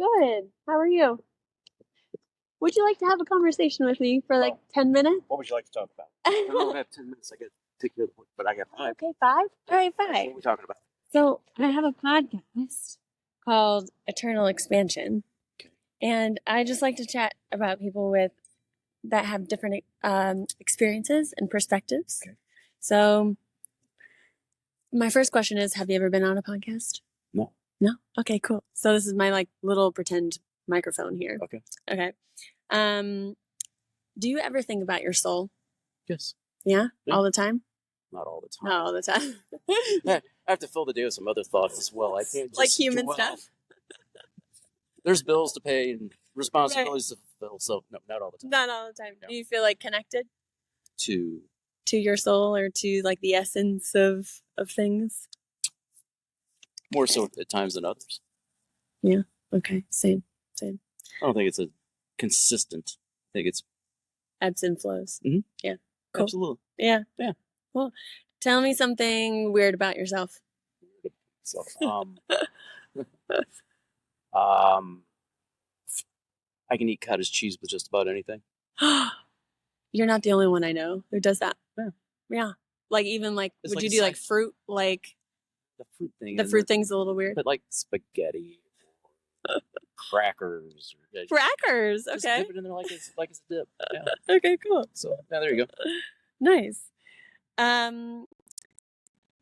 Good. How are you? Would you like to have a conversation with me for like 10 minutes? What would you like to talk about? I don't have 10 minutes. I got to take care of the point, but I got 5. Okay, 5? All right, What 5. are we talking about? So I have a podcast called Eternal Expansion. Okay. And I just like to chat about people that have different experiences and perspectives. Okay. So my first question is, have you ever been on a podcast? No. No? Okay, cool. So this is my like little pretend microphone here. Okay. Okay. Do you ever think about your soul? Yes. Yeah? Yeah. All the time? Not all the time. Not all the time. I have to fill the day with some other thoughts as well. I can't just like human dwell. stuff? There's bills to pay and responsibilities to fulfill, so no, not all the time. Not all the time. No. Do you feel like connected To your soul or to like the essence of things? more so at times than others. Yeah. Okay. Same. I don't think it's a consistent. I think it's Ebbs and flows. Mhm. Yeah. Cool. Absolutely. Yeah. Yeah. Cool. Tell me something weird about yourself. So, I can eat cottage cheese with just about anything. You're not the only one I know who does that. Yeah. Yeah. Like even like, It's would like you a do like side- fruit? Like The fruit thing. the fruit thing's a little weird. But like spaghetti, crackers. Crackers. Just Okay. dip it in there like it's a dip. Yeah. Okay. Cool. So yeah, there you go. Nice.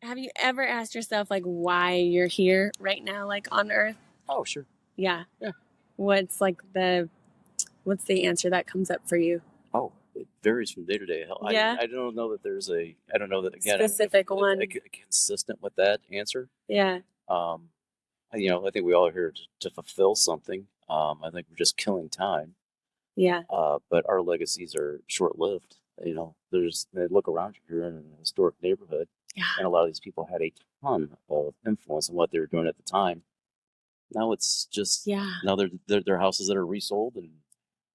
Have you ever asked yourself like why you're here right now, like on Earth? Oh sure. Yeah. Yeah. What's the answer that comes up for you? Oh, it varies from day to day. Hell, Yeah. I don't know that there's a. I don't know that again. Specific one. Consistent with that answer. Yeah. I think we all are here to fulfill something. I think we're just killing time. Yeah. But our legacies are short lived. Look around you, you're in a historic neighborhood, Yeah. and a lot of these people had a ton of influence on what they were doing at the time. Now it's just now they're houses that are resold and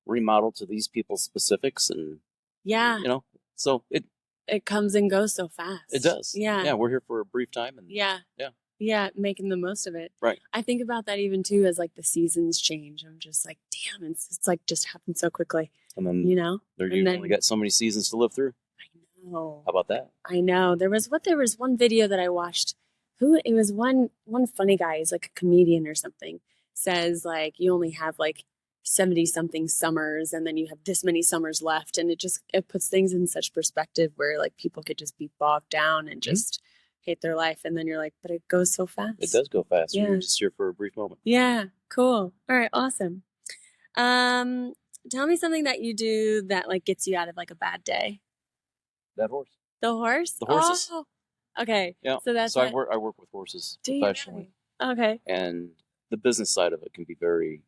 remodeled to these people's specifics, and so it comes and goes so fast. It does. Yeah. Yeah, we're here for a brief time, and Yeah, making the most of it. Right. I think about that even too as like the seasons change. I'm just like, damn, it's like just happened so quickly. And then you've only got so many seasons to live through. I know. How about that? I know. There was one video that I watched. It was one funny guy, he's like a comedian or something, says like you only have like 70 something summers and then you have this many summers left, and it puts things in such perspective where like people could just be bogged down and just hate their life, and then you're like, but it goes so fast. It does go fast. Yeah. You're just here for a brief moment. Yeah, cool. All right, awesome. Tell me something that you do that like gets you out of like a bad day. That horse. The horse? The horses. Oh, okay. Yeah. So I work with horses Do you professionally. really? Okay. And the business side of it can be very,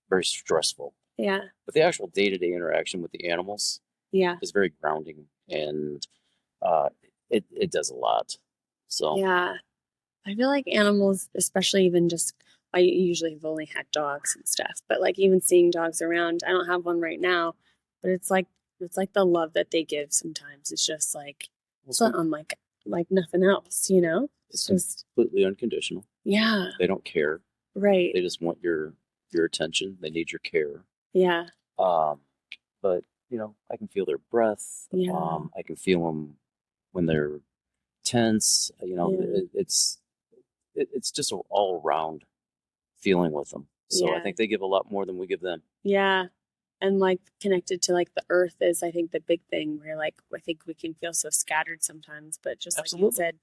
very stressful. Yeah. But the actual day-to-day interaction with the animals is very grounding, and it does a lot. So Yeah. I feel like animals, especially even just, I usually have only had dogs and stuff, but like even seeing dogs around, I don't have one right now, but it's like the love that they give sometimes. It's just like, it's not unlike like nothing else, It's just completely unconditional. Yeah. They don't care. Right. They just want your attention. They need your care. Yeah. But I can feel their breath. Yeah. I can feel them when they're tense. It's just an all around feeling with them. So I think they give a lot more than we give them. Yeah. And like connected to like the earth is, I think, the big thing where like I think we can feel so scattered sometimes, but just like you said,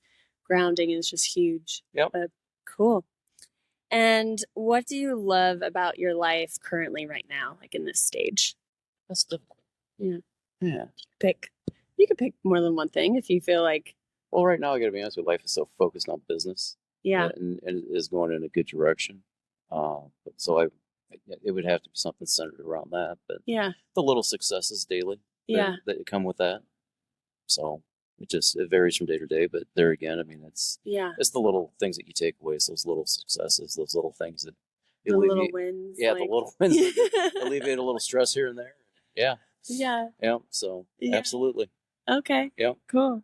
grounding is just huge. Yep. But cool. And what do you love about your life currently right now, like in this stage? That's difficult. Yeah. Yeah. You could pick more than one thing if you feel like. Well, right now, I got to be honest with you, life is so focused on business. Yeah. And it is going in a good direction. So it would have to be something centered around that. But the little successes daily that come with that. So it varies from day to day. But there again, I mean, it's the little things that you take away. It's those little successes, those little things that the little wins. Yeah, the little wins that alleviate a little stress here and there. Yeah. Yeah. Yeah. So absolutely. Okay. Yeah. Cool.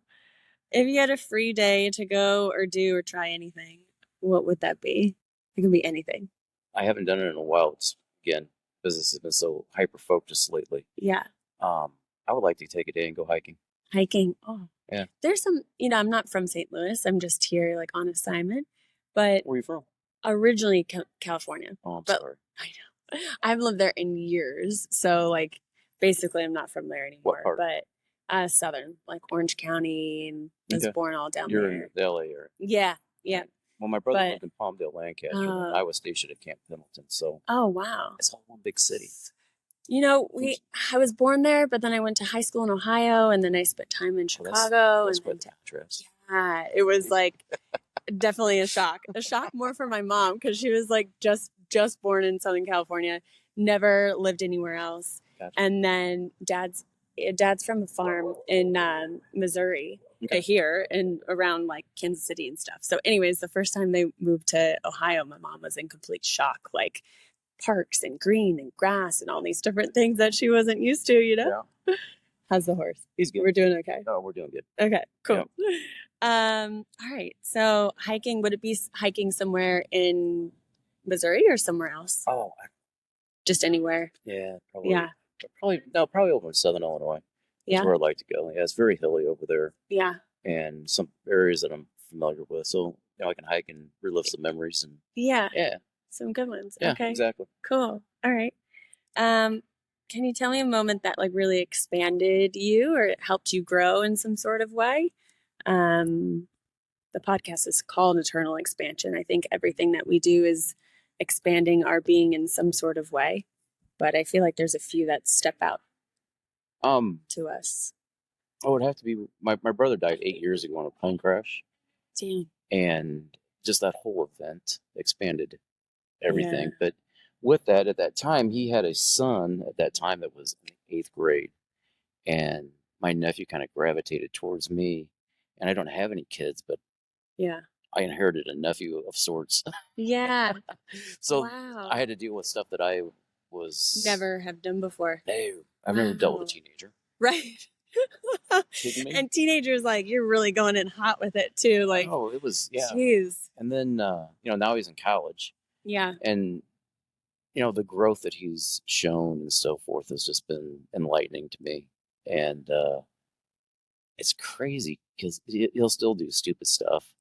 If you had a free day to go or do or try anything, what would that be? It can be anything. I haven't done it in a while. It's, again, business has been so hyper focused lately. Yeah. I would like to take a day and go hiking. Hiking. Oh, yeah. There's some, I'm not from St. Louis. I'm just here like on assignment. But where are you from? Originally California. Oh, I'm but sorry. I know. I've lived there in years. So like basically I'm not from there anymore. What part? But southern, like Orange County, and was born all down You're there. in the LA area. Yeah. Yeah. Well, my brother lived in Palmdale, Lancaster, and I was stationed at Camp Pendleton. So oh wow. It's all one big city. I was born there, but then I went to high school in Ohio, and then I spent time in Chicago. That's quite the contrast. Yeah, it was like definitely a shock. A shock more for my mom because she was like just born in Southern California, never lived anywhere else. Gotcha. And then dad's from a farm in Missouri, here and around like Kansas City and stuff. So, anyways, the first time they moved to Ohio, my mom was in complete shock, like parks and green and grass and all these different things that she wasn't used to, Yeah. How's the horse? He's good. We're doing okay. Oh, we're doing good. Okay, cool. Yep. All right. So hiking, would it be hiking somewhere in Missouri or somewhere else? Oh, just anywhere. Yeah, probably. Yeah. Probably over in Southern Illinois. That's where I'd like to go. Yeah, it's very hilly over there. Yeah. And some areas that I'm familiar with. So, I can hike and relive some memories and Yeah. Some good ones. Yeah, okay. Exactly. Cool. All right. Can you tell me a moment that like really expanded you or helped you grow in some sort of way? The podcast is called Eternal Expansion. I think everything that we do is expanding our being in some sort of way, but I feel like there's a few that step out to us. Oh, it would have to be my brother died 8 years ago in a plane crash. Damn. And just that whole event expanded everything. Yeah. But with that, at that time, he had a son at that time that was in 8th grade. And my nephew kind of gravitated towards me. And I don't have any kids, but yeah, I inherited a nephew of sorts. Yeah. So wow. I had to deal with stuff that I was never have done before. No, I've never dealt with a teenager. Right. Kidding me? And teenagers, like, you're really going in hot with it too. Like, oh, it was, yeah. Jeez. And then, now he's in college. Yeah. And, the growth that he's shown and so forth has just been enlightening to me. And it's crazy because he'll still do stupid stuff,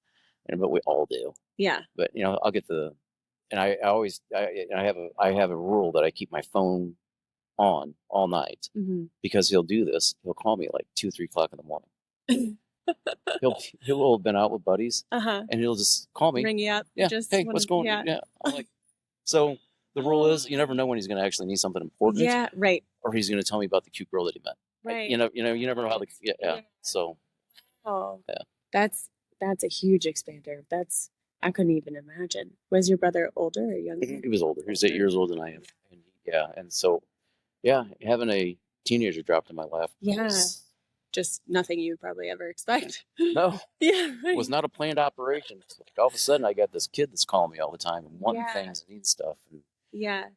but we all do. Yeah. But I'll get and I have a rule that I keep my phone on all night because he'll do this. He'll call me like 2-3 o'clock in the morning. he'll have been out with buddies, and he'll just call me, ring you up. Yeah, just hey, what's going on? Yeah, I'm like, so the rule is you never know when he's going to actually need something important. Yeah, right. Or he's going to tell me about the cute girl that he met. Right. You never know how yeah. So. Oh. Yeah. That's a huge expander. I couldn't even imagine. Was your brother older or younger? He was older. He was 8 years older than I am. And and so, having a teenager dropped in my lap. Yeah. Just nothing you'd probably ever expect. No. Yeah. Right. It was not a planned operation. Like all of a sudden, I got this kid that's calling me all the time and wanting things and needing stuff. And,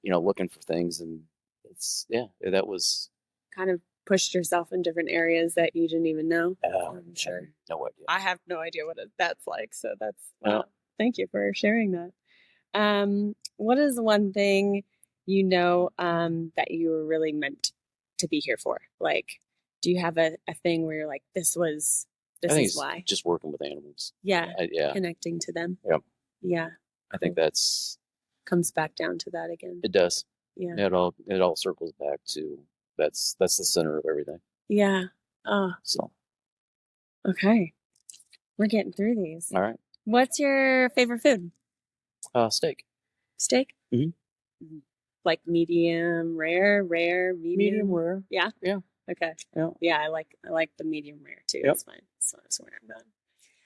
looking for things. And that was. Kind of pushed yourself in different areas that you didn't even know. I'm sure. No idea. I have no idea what that's like. So that's, thank you for sharing that. What is one thing that you were really meant to be here for? Like, do you have a thing where you're like, this is why? Just working with animals. Yeah. Connecting to them. Yep. Yeah. I think that's comes back down to that again. It does. Yeah. It all circles back to that's the center of everything. Yeah. Oh. So. Okay. We're getting through these. All right. What's your favorite food? Steak. Steak? Mm-hmm. Like medium rare, medium? Medium rare. Yeah? Yeah. Okay. Yeah. Yeah, I like the medium rare too. Yep. That's fine. That's where I'm going.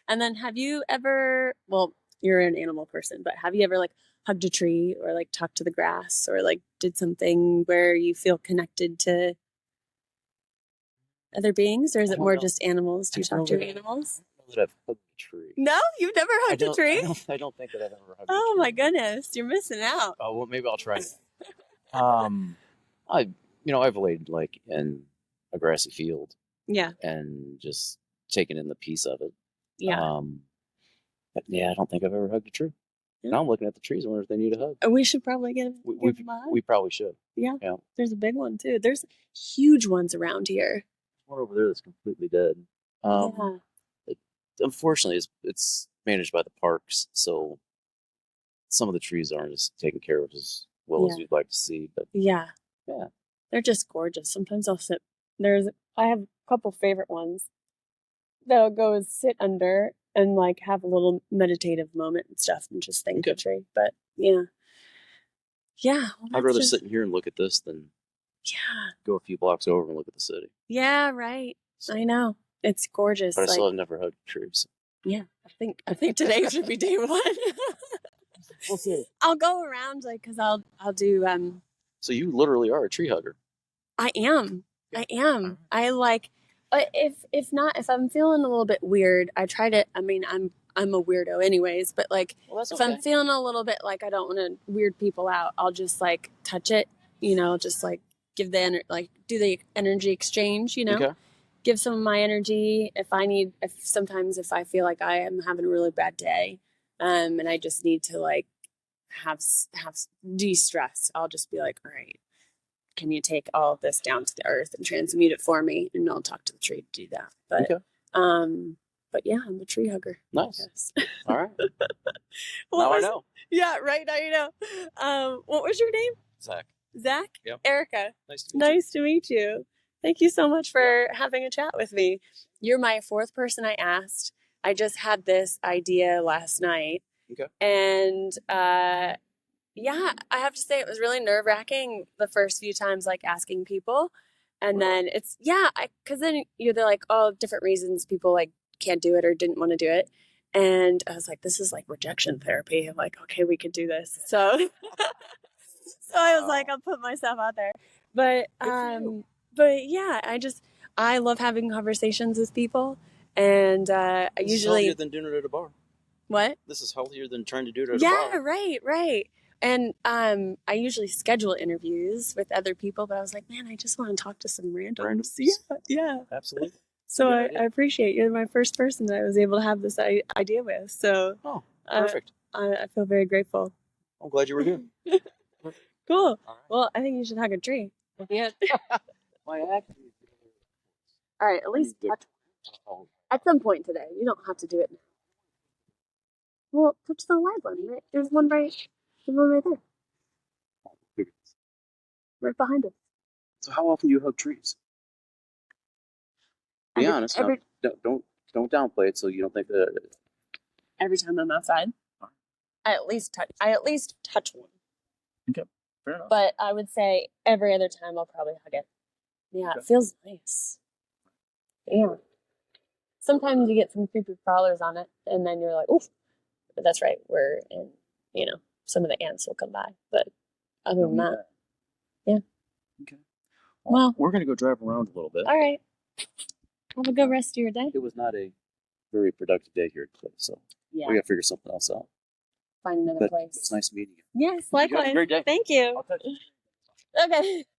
And then have you ever, well, you're an animal person, but have you ever like hugged a tree or like talked to the grass or like did something where you feel connected to other beings, or is it more just animals? Do you talk to animals? I don't know that I've hugged a tree. No, you've never hugged a tree? I don't think that I've ever hugged a tree. Oh my goodness, you're missing out. Oh well, maybe I'll try that. I've laid like in a grassy field. Yeah. And just taken in the peace of it. Yeah. But I don't think I've ever hugged a tree. Now I'm looking at the trees. I wonder if they need a hug. And we should probably give them a hug. We probably should. Yeah. There's a big one too. There's huge ones around here. There's one over there that's completely dead. Unfortunately, it's managed by the parks, so some of the trees aren't as taken care of as well as you'd like to see. But yeah, they're just gorgeous. Sometimes I'll sit. I have a couple favorite ones that I'll go and sit under and like have a little meditative moment and stuff and just thank the tree. But yeah. Well, I'd rather sit in here and look at this than go a few blocks over and look at the city. Yeah, right. So, I know. It's gorgeous. But I still have never hugged trees. Yeah, I think today should be day one. We'll see. I'll go around because I'll do So you literally are a tree hugger. I am. I like if I'm feeling a little bit weird, I try to I'm a weirdo anyways, but like if I'm feeling a little bit like I don't want to weird people out, I'll just like touch it, just like give the do the energy exchange, give some of my energy if sometimes if I feel like I am having a really bad day, and I just need to like have de-stress, I'll just be like, all right, can you take all of this down to the earth and transmute it for me? And I'll talk to the tree to do that. But yeah, I'm a tree hugger. Nice. All right. Now I know. Yeah, right. Now you know. What was your name? Zach? Yep. Erica. Nice to meet you. Thank you so much for having a chat with me. You're my fourth person I asked. I just had this idea last night. Okay. And I have to say it was really nerve-wracking the first few times, like asking people. And then it's, because then they're like, oh, different reasons people like can't do it or didn't want to do it. And I was like, this is like rejection therapy. I'm like, okay, we could do this. So, I was like, I'll put myself out there. But yeah, I love having conversations with people. And I usually. This is healthier than doing it at a bar. What? This is healthier than trying to do it at a bar. Yeah, right. And I usually schedule interviews with other people, but I was like, man, I just want to talk to some randoms. Yeah. Absolutely. So I appreciate you're my first person that I was able to have this idea with. So perfect. I feel very grateful. I'm glad you were here. Cool. Right. Well, I think you should hug a tree. Yeah. My act. All right, at least touch at some point today. You don't have to do it now. Well, touch the live one, right? There's one right there. Right behind it. So how often do you hug trees? Be honest. Don't downplay it so you don't think that. Every time I'm outside, I at least touch one. Okay, fair enough. But I would say every other time I'll probably hug it. Yeah, It feels nice. Yeah. Sometimes you get some creepy crawlers on it, and then you're like, oof. But that's right. We're in, some of the ants will come by. But other than that, yeah. Okay. Well, we're going to go drive around a little bit. All right. Have a good rest of your day. It was not a very productive day here at Cliff, so we got to figure something else out. Find another place. It's nice meeting you. Yes, likewise. You have a great day. Thank you. Okay.